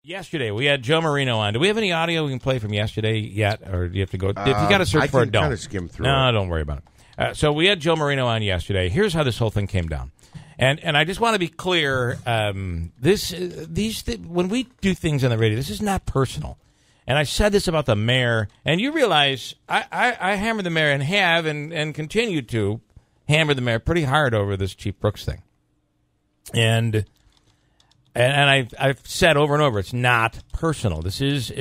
Yesterday, we had Joe Marino on. Do we have any audio we can play from yesterday yet? Or do you have to go? If you got to search for it, don't. I can kind of skim through No, it. don't worry about it. So we had Joe Marino on yesterday. Here's how this whole thing came down. And I just want to be clear, when we do things on the radio, this is not personal. And I said this about the mayor, and you realize I hammered the mayor and have and continue to hammer the mayor pretty hard over this Chief Brooks thing. And I've said over and over, it's not personal. This is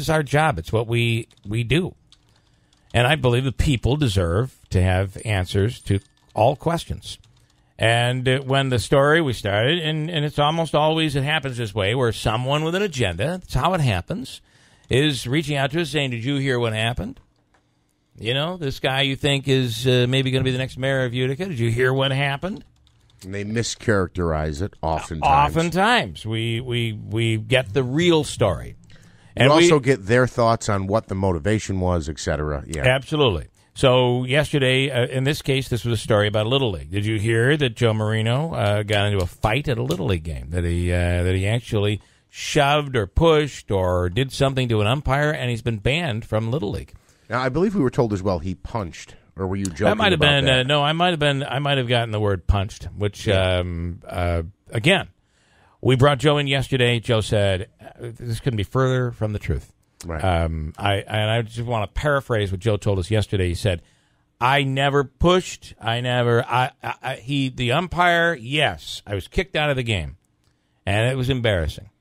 our job. It's what we do. And I believe the people deserve to have answers to all questions. And when the story we started, and it's almost always, it happens this way, where someone with an agenda, that's how it happens, is reaching out to us saying, did you hear what happened? You know, this guy you think is maybe going to be the next mayor of Utica. Did you hear what happened? And they mischaracterize it oftentimes. Oftentimes. We get the real story. And we also get their thoughts on what the motivation was, et cetera. Yeah. Absolutely. So yesterday, in this case, this was a story about Little League. Did you hear that Joe Marino got into a fight at a Little League game? That he actually shoved or pushed or did something to an umpire, and he's been banned from Little League. Now, I believe we were told as well he punched. Or were you joking? That might have been that? No. I might have gotten the word punched. Which again, we brought Joe in yesterday. Joe said this couldn't be further from the truth. Right. I just want to paraphrase what Joe told us yesterday. He said, "I never pushed. The umpire. Yes, I was kicked out of the game, and it was embarrassing.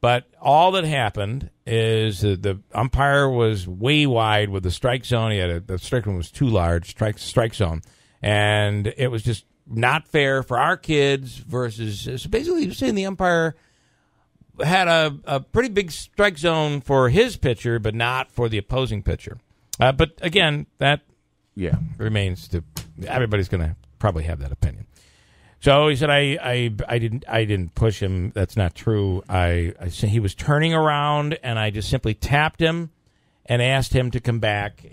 But all that happened is the umpire was way wide with the strike zone. The strike zone was too large, strike zone, and it was just not fair for our kids versus. So basically, he was saying the umpire had a pretty big strike zone for his pitcher, but not for the opposing pitcher. But again, that remains to everybody's going to probably have that opinion. So he said, I didn't push him. That's not true. I said he was turning around, and I just simply tapped him and asked him to come back,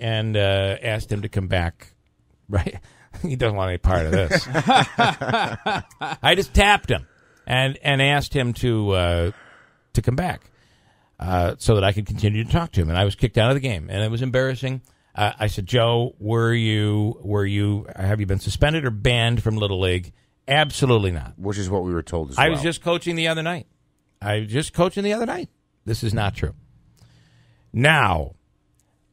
Right? He doesn't want any part of this. I just tapped him and asked him to come back so that I could continue to talk to him. And I was kicked out of the game, and it was embarrassing. I said, Joe, have you been suspended or banned from Little League? Absolutely not. Which is what we were told as well. I was just coaching the other night. This is not true. Now,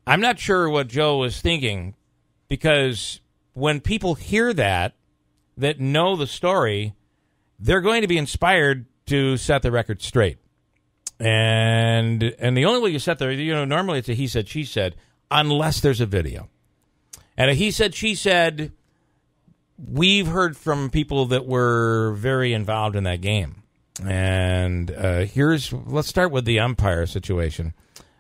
I'm not sure what Joe was thinking, because when people hear that know the story, they're going to be inspired to set the record straight. And the only way you set normally it's a he said, she said, unless there's a video. And a he said, she said, we've heard from people that were very involved in that game. And let's start with the umpire situation.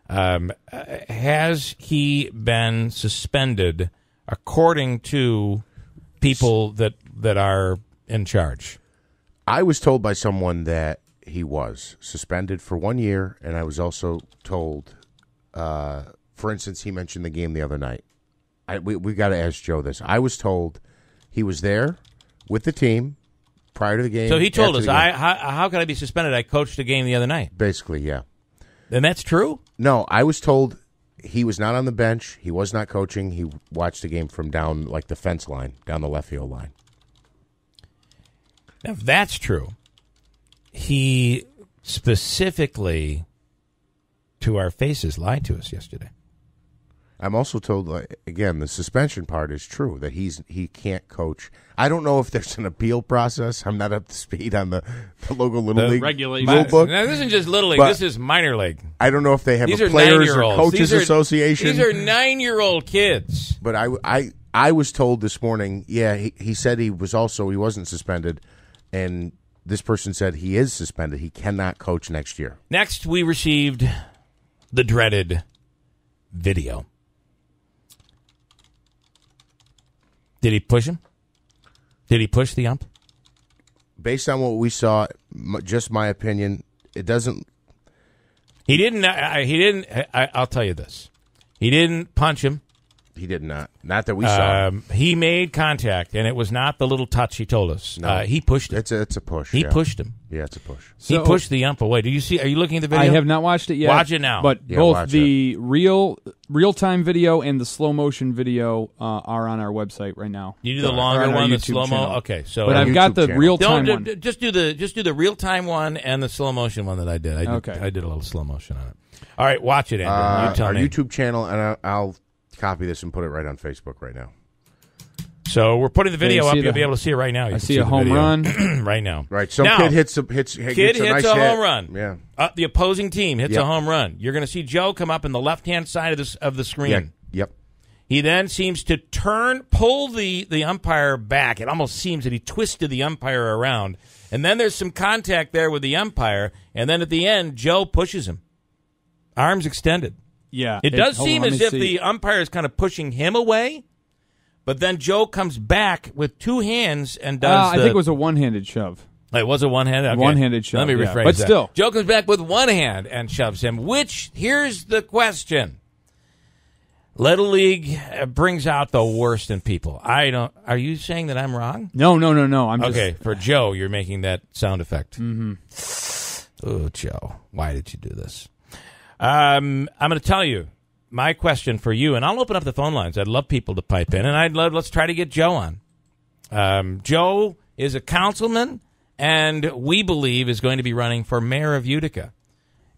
Has he been suspended according to people that are in charge? I was told by someone that he was suspended for 1 year, and I was also told, for instance, he mentioned the game the other night. We got to ask Joe this. I was told he was there with the team prior to the game. So he told us, how could I be suspended? I coached the game the other night. Basically, yeah. And that's true? No, I was told he was not on the bench. He was not coaching. He watched the game from down like the fence line, down the left field line. Now, if that's true, he specifically, to our faces, lied to us yesterday. I'm also told, again, the suspension part is true, that he can't coach. I don't know if there's an appeal process. I'm not up to speed on the local Little League rule book. Now, this isn't just Little League. This is minor league. I don't know if they have a players or coaches association. These are 9-year-old kids. But I was told this morning, he said he wasn't suspended, and this person said he is suspended. He cannot coach next year. Next, we received the dreaded video. Did he push him? Did he push the ump? Based on what we saw, just my opinion, it doesn't. He didn't. I'll tell you this. He didn't punch him. He did not. Not that we saw. He made contact, and it was not the little touch he told us. No. He pushed it. It's a push. He pushed him. Yeah, it's a push. He pushed the ump away. Do you see? Are you looking at the video? I have not watched it yet. Watch it now. But both the real-time video and the slow-motion video are on our website right now. You do the longer one, the slow-mo? Okay. So, but I've got the real-time one. Just do the real-time one and the slow-motion one that I did. I did a little slow-motion on it. All right, watch it, Andrew. You tell our me. YouTube channel, and I'll copy this and put it right on Facebook right now. So we're putting the video up. You'll be able to see it right now. I see a home run right now. Right. Some kid hits a nice home run. Yeah. The opposing team hits a home run. You're going to see Joe come up in the left-hand side of the screen. Yeah. Yep. He then seems to pull the umpire back. It almost seems that he twisted the umpire around. And then there's some contact there with the umpire. And then at the end, Joe pushes him. Arms extended. Yeah. It does seem as if the umpire is kind of pushing him away. But then Joe comes back with two hands and does I think it was a one-handed shove. It was a one-handed? Okay. One-handed shove. Let me rephrase but that. Still. Joe comes back with one hand and shoves him, which, here's the question. Little League brings out the worst in people. Are you saying that I'm wrong? No. I'm just... Okay, for Joe, you're making that sound effect. Mm-hmm. Oh, Joe, why did you do this? I'm going to tell you my question for you, and I'll open up the phone lines. I'd love people to pipe in, and let's try to get Joe on. Joe is a councilman, and we believe is going to be running for mayor of Utica,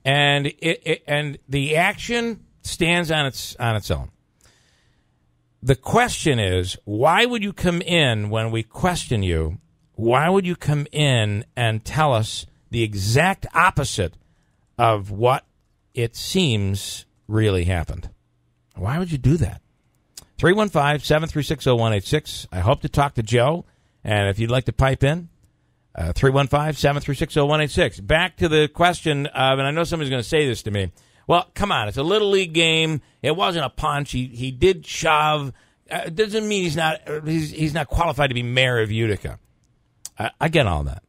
and and the action stands on its own. The question is, why would you come in when we question you? Why would you come in and tell us the exact opposite of what it seems really happened? Why would you do that? 315-736-0186. I hope to talk to Joe, and if you'd like to pipe in, 315-736-0186. Back to the question of, and I know somebody's going to say this to me, well, come on, it's a Little League game. It wasn't a punch. He did shove. Doesn't mean he's not qualified to be mayor of Utica. I get all that.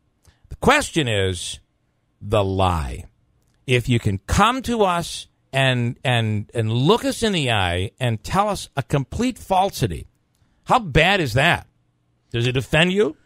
The question is the lie. If you can come to us and look us in the eye and tell us a complete falsity, how bad is that? Does it offend you?